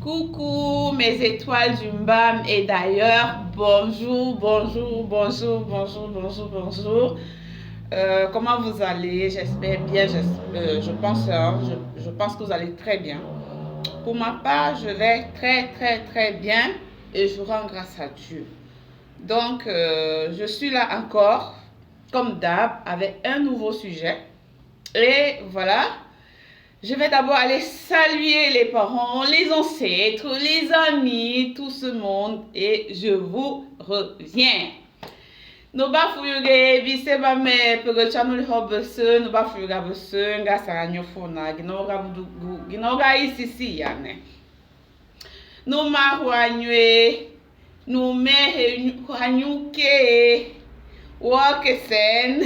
Coucou mes étoiles du mbam et d'ailleurs, bonjour. Comment vous allez? J'espère bien, je pense, je pense que vous allez très bien. Pour ma part, je vais très bien et je rends grâce à Dieu. Donc, je suis là encore, comme d'hab, avec un nouveau sujet. Et voilà. Je vais d'abord aller saluer les parents, les ancêtres, les amis, tout ce monde et je vous reviens. No ba fuyuge bise ba me pege channel hobese no ba fuyuga bese nga saranyo fona ginoga isisi yane. No ma huanywe no me hanyuke wakesen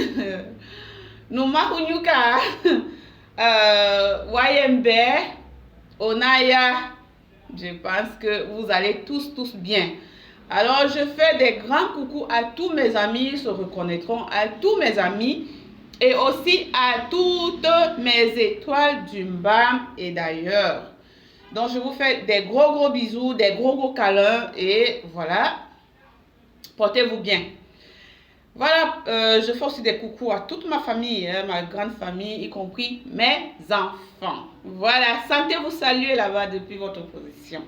no ma hunyuka YMB, Onaya, je pense que vous allez tous bien. Alors, je fais des grands coucous à tous mes amis, ils se reconnaîtront, à tous mes amis et aussi à toutes mes étoiles du mbam et d'ailleurs. Donc, je vous fais des gros bisous, des gros câlins et voilà, portez-vous bien. Voilà, je fais aussi des coucous à toute ma famille, ma grande famille, y compris mes enfants. Voilà, sentez-vous saluer là-bas depuis votre position.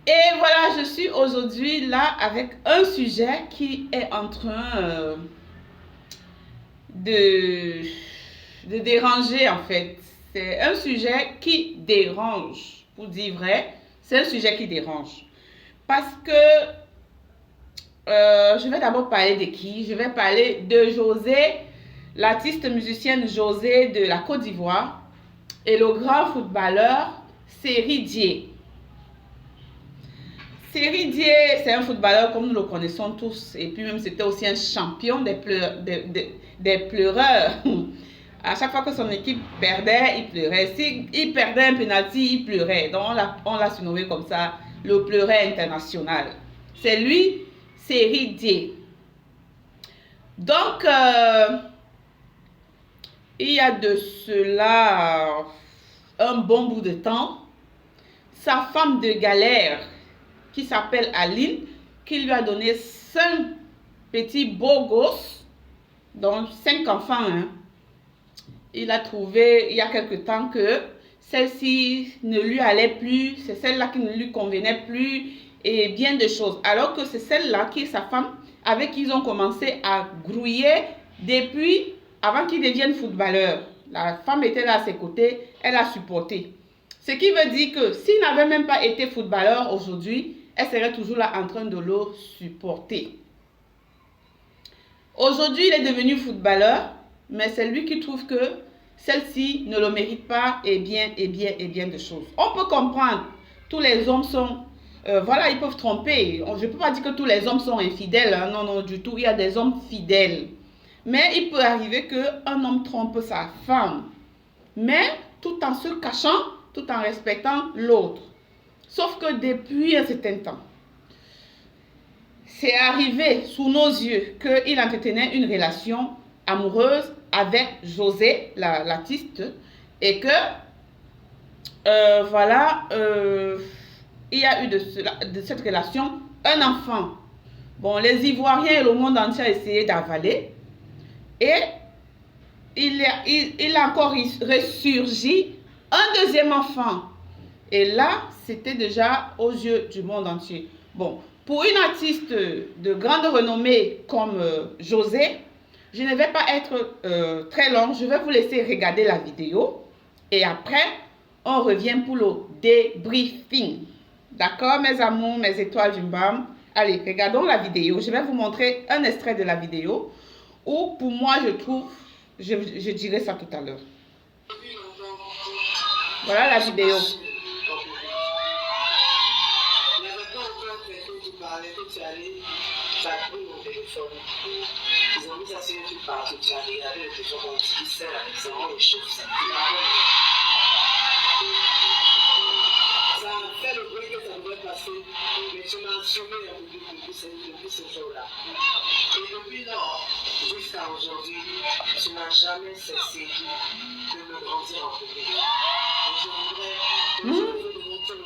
Et voilà, je suis aujourd'hui là avec un sujet qui est en train de déranger en fait. C'est un sujet qui dérange, pour dire vrai, c'est un sujet qui dérange. Parce que je vais d'abord parler de qui? Je vais parler de José, l'artiste musicienne José de la Côte d'Ivoire et le grand footballeur Seri Dié. Seri Dié, c'est un footballeur comme nous le connaissons tous et puis même c'était aussi un champion des pleureurs. À chaque fois que son équipe perdait, il pleurait. S'il perdait un penalty, il pleurait. Donc on l'a surnommé comme ça, le pleureur international. C'est lui, Seri Dié. Donc, il y a de cela un bon bout de temps, sa femme de galère, qui s'appelle Aline, qui lui a donné 5 petits beaux gosses, donc 5 enfants. Hein. Il a trouvé il y a quelque temps que celle-ci ne lui allait plus, c'est celle-là qui ne lui convenait plus et bien de choses. Alors que c'est celle-là qui est sa femme avec qui ils ont commencé à grouiller depuis avant qu'il devienne footballeur. La femme était là à ses côtés, elle a supporté. Ce qui veut dire que s'il n'avait même pas été footballeur aujourd'hui, elle serait toujours là en train de le supporter. Aujourd'hui, il est devenu footballeur, mais c'est lui qui trouve que celle-ci ne le mérite pas et bien de choses. On peut comprendre, tous les hommes sont, voilà, ils peuvent tromper. Je ne peux pas dire que tous les hommes sont infidèles, hein. Non, du tout, il y a des hommes fidèles. Mais il peut arriver qu'un homme trompe sa femme, mais tout en se cachant, tout en respectant l'autre. Sauf que depuis un certain temps, c'est arrivé sous nos yeux qu'il entretenait une relation amoureuse avec José, l'artiste, et que, il y a eu de cette relation un enfant. Bon, les Ivoiriens et le monde entier ont essayé d'avaler, et il a encore ressurgi un deuxième enfant. Et là, c'était déjà aux yeux du monde entier. Bon, pour une artiste de grande renommée comme José, je ne vais pas être très longue. Je vais vous laisser regarder la vidéo. Et après, on revient pour le débriefing. D'accord, mes amours, mes étoiles du mbam? Allez, regardons la vidéo. Je vais vous montrer un extrait de la vidéo. Ou pour moi, je trouve, je dirai ça tout à l'heure. Voilà la vidéo. Ils ont mis ça sur YouTube partout, tu as regardé le téléphone comme tu sais, c'est vraiment les choses. Ça a fait le bruit que ça devrait passer, mais tu m'as assuré depuis ce jour-là. Et depuis lors, jusqu'à aujourd'hui, tu n'as jamais cessé de me grandir en public. Et je voudrais te montrer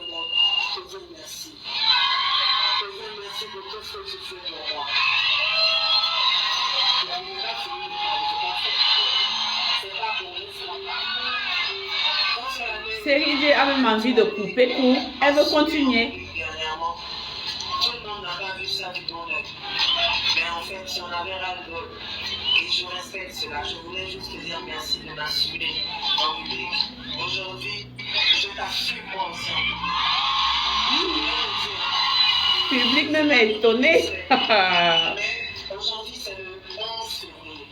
Série a même envie de couper court. Elle veut continuer. Dernièrement, tout le monde n'a pas vu ça du bon œil. Mais en fait, si on avait ras-le-bol, et je respecte cela, je voulais juste te dire merci de m'assumer en public. Aujourd'hui, je t'assume moi aussi. Public même est étonné. Mais aujourd'hui, c'est le 11 février.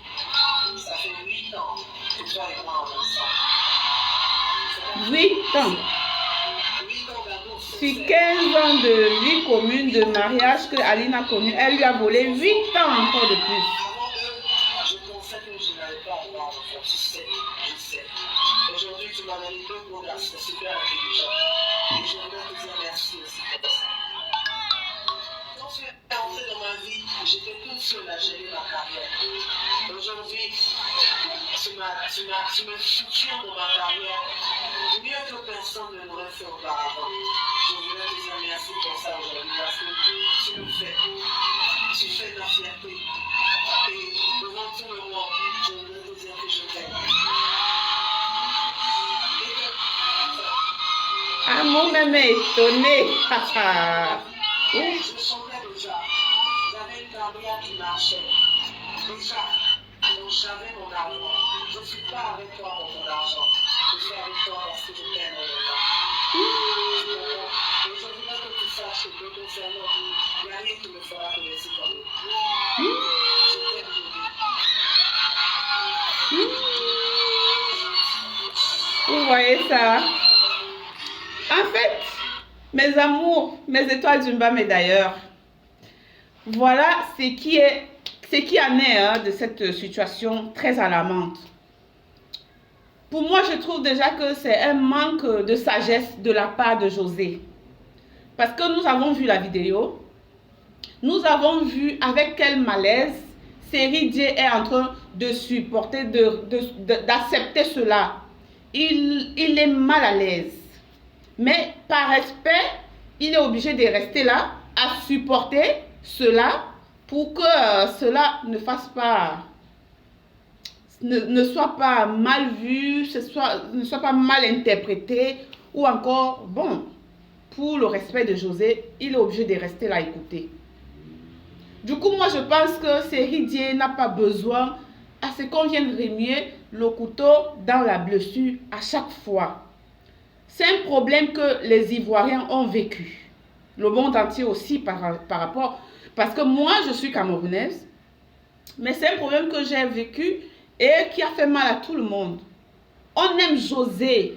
Ça fait 8 ans que toi et moi on est ensemble. 8 ans. 8 ans d'amour. Sur 15 ans de vie commune, de mariage que Aline a connu, elle lui a volé 8 ans encore de plus. Avant eux, je pensais que je n'allais pas avoir d'enfant. Je sais. Aujourd'hui, tu m'as donné 2 gros garçons, c'est super intelligent. Et je voudrais te dire merci aussi pour ça. Quand tu es entré dans ma vie, j'étais toute seule à gérer ma carrière. Aujourd'hui, tu me soutiens dans ma carrière mieux que personne ne l'aurait fait auparavant. Je voudrais te dire merci pour ça aujourd'hui parce que tu fais de la fierté. Et devant tout le monde, je voudrais te dire que je t'aime. Ah, mon même est étonné. Je sentais déjà, j'avais une carrière qui marchait. Déjà, donc j'avais mon argent. Je ne suis pas avec toi pour ton argent. Je suis avec toi parce que je t'aime réellement. Et je voudrais que tu saches que concernant, il n'y a rien qui me fera te laisser tomber. Je t'aime bébé. Vous voyez ça? En fait, mes amours, mes étoiles du bas, mais d'ailleurs, voilà ce qui en est de cette situation très alarmante. Pour moi, je trouve déjà que c'est un manque de sagesse de la part de José. Parce que nous avons vu la vidéo, nous avons vu avec quel malaise Série J est en train de supporter, d'accepter cela. Il est mal à l'aise. Mais par respect, il est obligé de rester là, à supporter cela pour que cela ne fasse pas, ne soit pas mal vu, ne soit pas mal interprété ou encore, bon, pour le respect de José, il est obligé de rester là à écouter. Du coup, moi, je pense que Série J n'a pas besoin à ce qu'on vienne remuer le couteau dans la blessure à chaque fois. C'est un problème que les Ivoiriens ont vécu. Le monde entier aussi par rapport... Parce que moi, je suis camerounaise. Mais c'est un problème que j'ai vécu et qui a fait mal à tout le monde. On aime José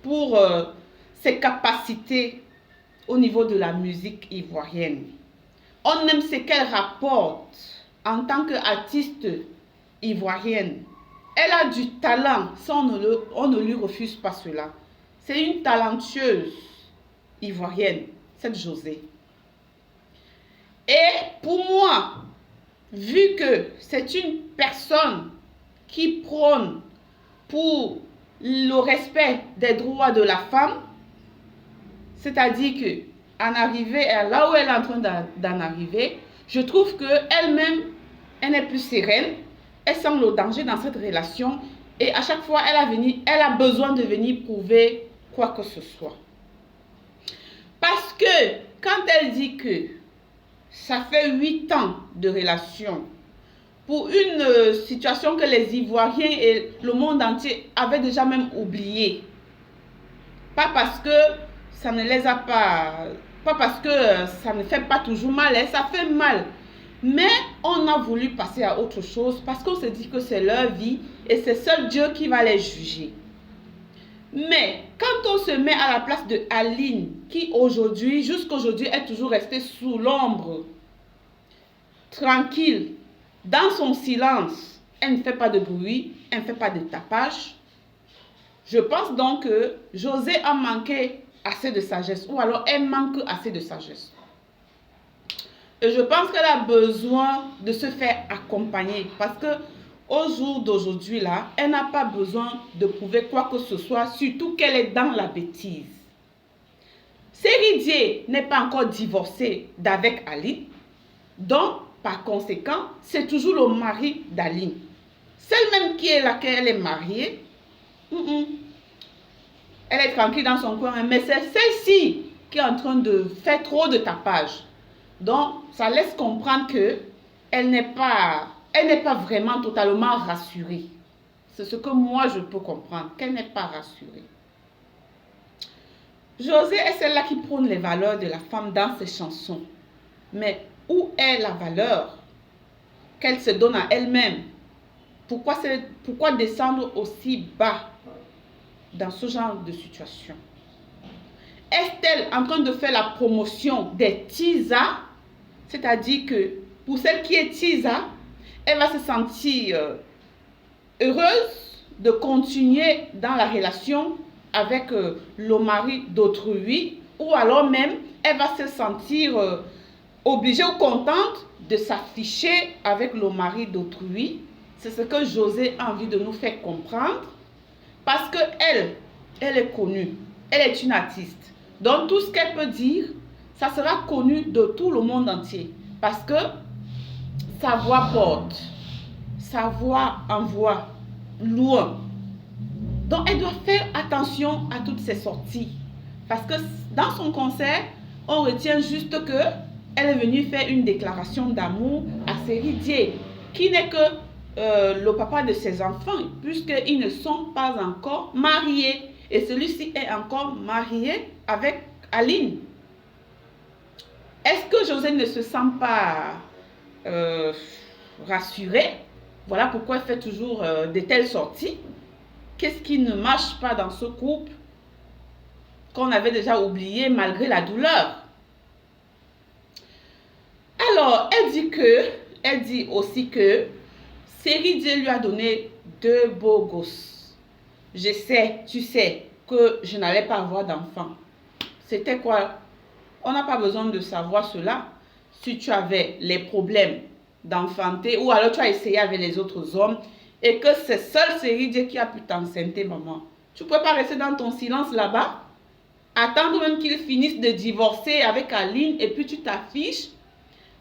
pour ses capacités au niveau de la musique ivoirienne. On aime ce qu'elle rapporte en tant qu'artiste ivoirienne. Elle a du talent, ça on ne lui refuse pas cela. C'est une talentueuse ivoirienne, cette José. Et pour moi, vu que c'est une personne qui prône pour le respect des droits de la femme, c'est-à-dire qu'en arriver là où elle est en train d'en arriver, je trouve qu'elle-même, elle n'est plus sereine, elle sent le danger dans cette relation et à chaque fois, elle a besoin de venir prouver quoi que ce soit. Parce que quand elle dit que ça fait 8 ans de relation pour une situation que les Ivoiriens et le monde entier avaient déjà même oublié. Pas parce que ça ne les a pas parce que ça ne fait pas toujours mal, ça fait mal. Mais on a voulu passer à autre chose parce qu'on se dit que c'est leur vie et c'est seul Dieu qui va les juger. Mais quand on se met à la place de Aline, qui aujourd'hui, jusqu'aujourd'hui, est toujours restée sous l'ombre, tranquille, dans son silence, elle ne fait pas de bruit, elle ne fait pas de tapage. Je pense donc que José a manqué assez de sagesse, ou alors elle manque assez de sagesse. Et je pense qu'elle a besoin de se faire accompagner, parce que au jour d'aujourd'hui, là, elle n'a pas besoin de prouver quoi que ce soit, surtout qu'elle est dans la bêtise. Série J n'est pas encore divorcée d'avec Aline, donc, par conséquent, c'est toujours le mari d'Aline. Celle même qui est laquelle elle est mariée, Elle est tranquille dans son coin, mais c'est celle-ci qui est en train de faire trop de tapage. Donc, ça laisse comprendre que elle n'est pas vraiment totalement rassurée. C'est ce que moi, je peux comprendre, qu'elle n'est pas rassurée. Josée est celle-là qui prône les valeurs de la femme dans ses chansons. Mais où est la valeur qu'elle se donne à elle-même? Pourquoi descendre aussi bas dans ce genre de situation? Est-elle en train de faire la promotion des teasers? C'est-à-dire que pour celle qui est teaser, elle va se sentir heureuse de continuer dans la relation avec le mari d'autrui, ou alors même elle va se sentir obligée ou contente de s'afficher avec le mari d'autrui. C'est ce que Josée a envie de nous faire comprendre, parce que elle est connue, elle est une artiste. Donc tout ce qu'elle peut dire, ça sera connu de tout le monde entier, parce que sa voix porte, sa voix envoie loin. Donc elle doit faire attention à toutes ses sorties, parce que dans son concert, on retient juste que elle est venue faire une déclaration d'amour à Série qui n'est que le papa de ses enfants, puisqu'ils ne sont pas encore mariés. Et celui-ci est encore marié avec Aline. Est-ce que Josée ne se sent pas rassurée? Voilà pourquoi elle fait toujours de telles sorties. Qu'est-ce qui ne marche pas dans ce couple qu'on avait déjà oublié malgré la douleur? Alors, elle dit aussi que Série lui a donné 2 beaux gosses. Je sais, tu sais, que je n'allais pas avoir d'enfant. C'était quoi? On n'a pas besoin de savoir cela. Si tu avais les problèmes d'enfanter, ou alors tu as essayé avec les autres hommes, et que c'est seule Série qui a pu t'enceinte, maman. Tu ne peux pas rester dans ton silence là-bas, attendre même qu'ils finissent de divorcer avec Aline, et puis tu t'affiches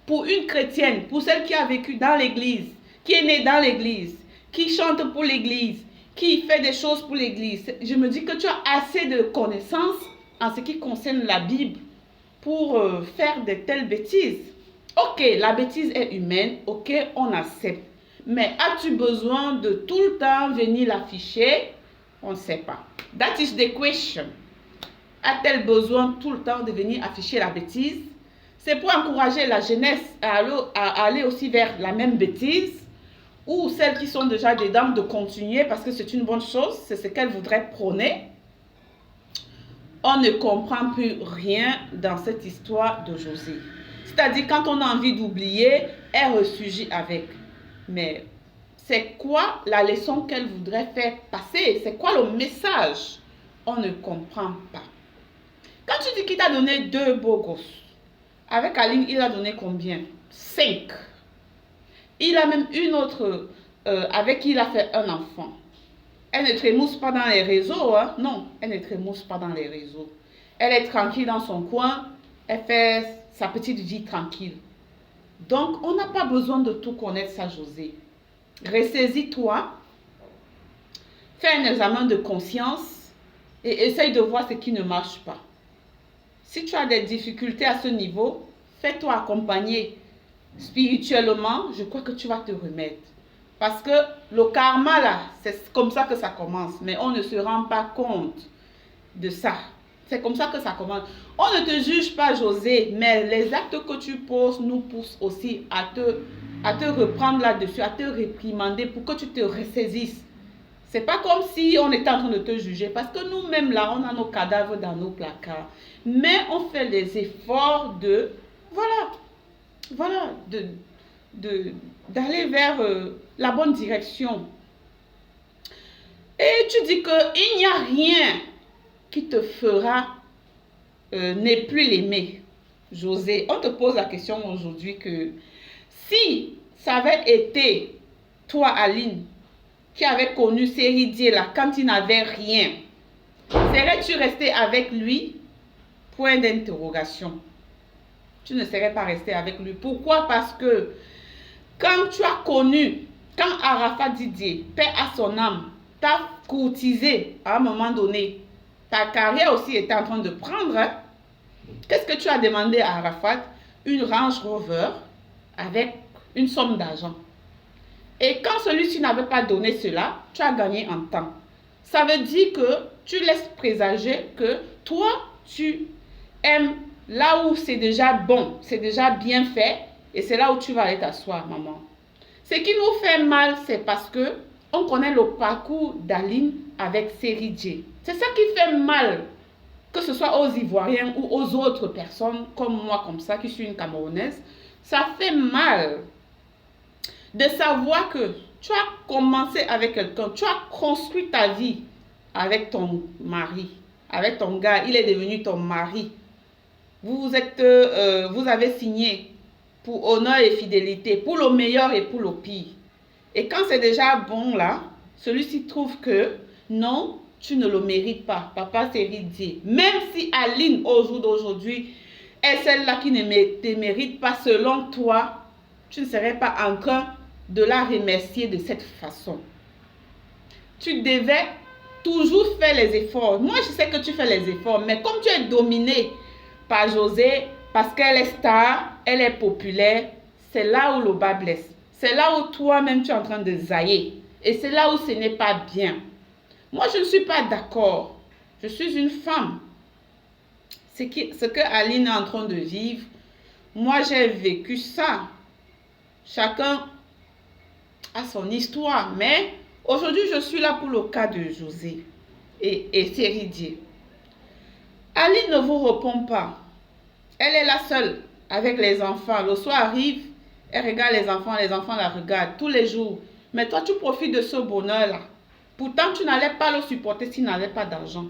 pour une chrétienne, pour celle qui a vécu dans l'église, qui est née dans l'église, qui chante pour l'église, qui fait des choses pour l'église. Je me dis que tu as assez de connaissances en ce qui concerne la Bible pour faire de telles bêtises. Ok, la bêtise est humaine, ok, on accepte. Mais as-tu besoin de tout le temps venir l'afficher? On ne sait pas. That is the question. A-t-elle besoin tout le temps de venir afficher la bêtise? C'est pour encourager la jeunesse à aller aussi vers la même bêtise, ou celles qui sont déjà dedans de continuer parce que c'est une bonne chose, c'est ce qu'elle voudrait prôner. On ne comprend plus rien dans cette histoire de Josée. C'est-à-dire, quand on a envie d'oublier, elle ressurgit avec. Mais c'est quoi la leçon qu'elle voudrait faire passer? C'est quoi le message? On ne comprend pas. Quand tu dis qu'il t'a donné 2 beaux gosses, avec Aline, il a donné combien? 5. Il a même une autre avec qui il a fait un enfant. Elle ne trémousse pas dans les réseaux, hein? Non, elle ne trémousse pas dans les réseaux. Elle est tranquille dans son coin, elle fait sa petite vie tranquille. Donc, on n'a pas besoin de tout connaître ça, Josée. Ressaisis-toi, fais un examen de conscience et essaye de voir ce qui ne marche pas. Si tu as des difficultés à ce niveau, fais-toi accompagner spirituellement, je crois que tu vas te remettre. Parce que le karma, là, c'est comme ça que ça commence. Mais on ne se rend pas compte de ça. C'est comme ça que ça commence. On ne te juge pas, Josée, mais les actes que tu poses nous poussent aussi à te reprendre là-dessus, à te réprimander pour que tu te ressaisisses. C'est pas comme si on était en train de te juger, parce que nous-mêmes là, on a nos cadavres dans nos placards. Mais on fait les efforts de, d'aller vers la bonne direction. Et tu dis qu'il n'y a rien qui te fera ne plus l'aimer. Josée, on te pose la question aujourd'hui que si ça avait été toi, Aline, qui avait connu Série là quand il n'avait rien, serais-tu resté avec lui? Point d'interrogation. Tu ne serais pas resté avec lui. Pourquoi? Parce que quand tu as connu, quand Arafat Didier, paix à son âme, t'a courtisé à un moment donné, Ta carrière aussi était en train de prendre. Hein. Qu'est-ce que tu as demandé à Arafat? Une Range Rover avec une somme d'argent. Et quand celui-ci n'avait pas donné cela, tu as gagné en temps. Ça veut dire que tu laisses présager que toi, tu aimes là où c'est déjà bon, c'est déjà bien fait, et c'est là où tu vas aller t'asseoir, maman. Ce qui nous fait mal, c'est parce que on connaît le parcours d'Aline avec Série J. C'est ça qui fait mal, que ce soit aux Ivoiriens ou aux autres personnes comme moi, comme ça, qui suis une Camerounaise. Ça fait mal de savoir que tu as commencé avec quelqu'un, tu as construit ta vie avec ton mari, avec ton gars, il est devenu ton mari. Vous avez signé pour honneur et fidélité, pour le meilleur et pour le pire. Et quand c'est déjà bon là, celui-ci trouve que non, tu ne le mérites pas. Papa, c'est ridicule. Même si Aline, au jour d'aujourd'hui, est celle-là qui ne te mérite pas, selon toi, tu ne serais pas en train de la remercier de cette façon. Tu devais toujours faire les efforts. Moi, je sais que tu fais les efforts, mais comme tu es dominé par José, parce qu'elle est star, elle est populaire, c'est là où le bas blesse. C'est là où toi-même tu es en train de zailler. Et c'est là où ce n'est pas bien. Moi, je ne suis pas d'accord. Je suis une femme. Ce que Aline est en train de vivre, moi, j'ai vécu ça. Chacun a son histoire. Mais aujourd'hui, je suis là pour le cas de José et Série. Aline ne vous répond pas. Elle est là seule avec les enfants. Le soir arrive, elle regarde les enfants la regardent tous les jours. Mais toi, tu profites de ce bonheur-là. Pourtant, tu n'allais pas le supporter s'il n'avait pas d'argent.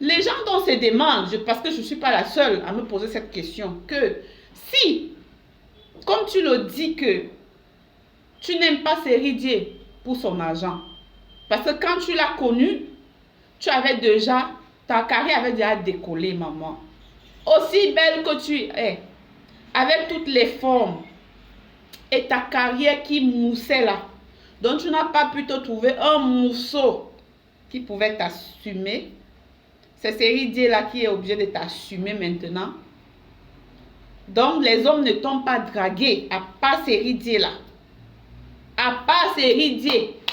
Les gens dont se demandent, parce que je ne suis pas la seule à me poser cette question, que si, comme tu le dis que tu n'aimes pas Série pour son argent, parce que quand tu l'as connu, ta carrière avait déjà décollé, maman. Aussi belle que tu es, avec toutes les formes, et ta carrière qui moussait là, donc tu n'as pas pu te trouver un mousseau qui pouvait t'assumer. C'est Série là qui est obligé de t'assumer maintenant. Donc les hommes ne t'ont pas dragué, à part Série là. À part Série,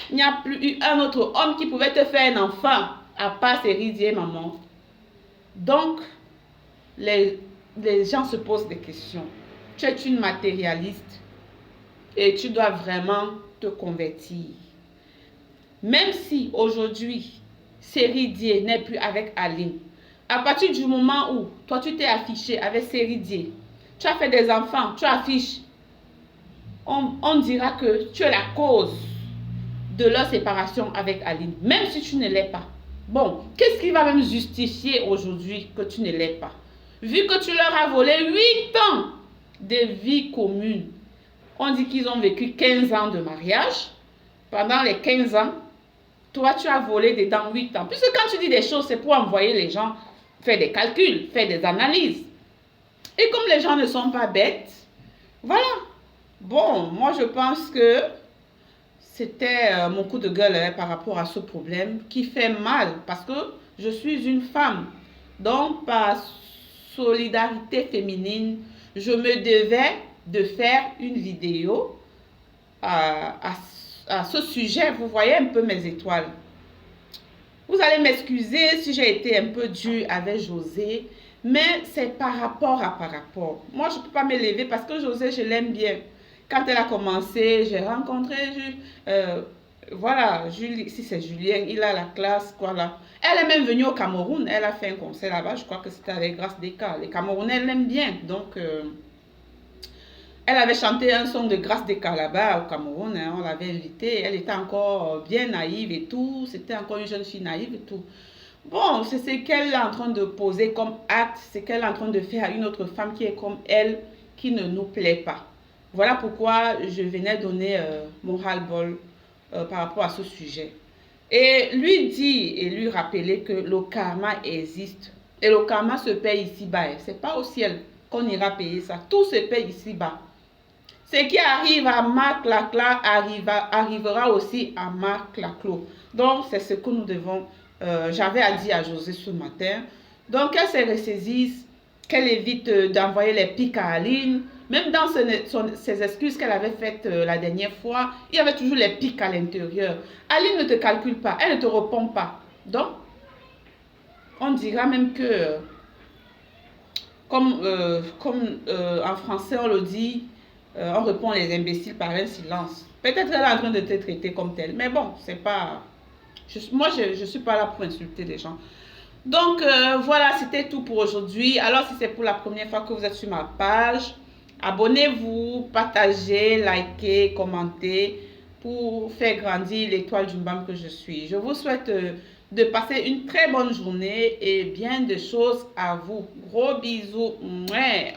il n'y a plus eu un autre homme qui pouvait te faire un enfant, à part Série, maman. Donc, les gens se posent des questions. Tu es une matérialiste et tu dois vraiment te convertir. Même si aujourd'hui, Série n'est plus avec Aline, à partir du moment où toi tu t'es affiché avec Série, tu as fait des enfants, tu affiches, on dira que tu es la cause de leur séparation avec Aline, même si tu ne l'es pas. Bon, qu'est-ce qui va même justifier aujourd'hui que tu ne l'es pas? Vu que tu leur as volé 8 ans de vie commune. On dit qu'ils ont vécu 15 ans de mariage. Pendant les 15 ans, toi, tu as volé dedans 8 ans. Puisque quand tu dis des choses, c'est pour envoyer les gens faire des calculs, faire des analyses. Et comme les gens ne sont pas bêtes, voilà. Bon, moi, je pense que c'était mon coup de gueule par rapport à ce problème qui fait mal parce que je suis une femme. Donc, par solidarité féminine, je me devais de faire une vidéo à ce sujet. Vous voyez un peu mes étoiles. Vous allez m'excuser si j'ai été un peu dure avec José, mais c'est par rapport. Moi, je ne peux pas me lever parce que José, je l'aime bien. Quand elle a commencé, j'ai rencontré, voilà, Julie, si c'est Julien, il a la classe, quoi là. Elle est même venue au Cameroun, elle a fait un concert là-bas, je crois que c'était avec Grâce Desca. Les Camerounais l'aiment bien, donc elle avait chanté un son de Grâce Desca là-bas au Cameroun, hein, on l'avait invitée, elle était encore bien naïve et tout, c'était encore une jeune fille naïve et tout. Bon, c'est ce qu'elle est en train de poser comme acte, c'est qu'elle est en train de faire à une autre femme qui est comme elle, qui ne nous plaît pas. Voilà pourquoi je venais donner mon ras-le-bol par rapport à ce sujet. Et lui rappeler que le karma existe. Et le karma se paye ici-bas. Ce n'est pas au ciel qu'on ira payer ça. Tout se paye ici-bas. Ce qui arrive à Marc Lacla arrivera aussi à Marc Laclos. Donc, c'est ce que nous devons j'avais à dire à José ce matin. Donc, qu'elle se ressaisisse, qu'elle évite d'envoyer les pics à Aline. Même dans ses excuses qu'elle avait faites la dernière fois, il y avait toujours les pics à l'intérieur. Aline ne te calcule pas, elle ne te répond pas. Donc, on dira même que, comme en français on le dit, on répond les imbéciles par un silence. Peut-être qu'elle est en train de te traiter comme tel, mais bon, c'est pas... moi, je ne suis pas là pour insulter les gens. Donc, voilà, c'était tout pour aujourd'hui. Alors, si c'est pour la première fois que vous êtes sur ma page, abonnez-vous, partagez, likez, commentez pour faire grandir l'étoile du mbam que je suis. Je vous souhaite de passer une très bonne journée et bien de choses à vous. Gros bisous. Mouais.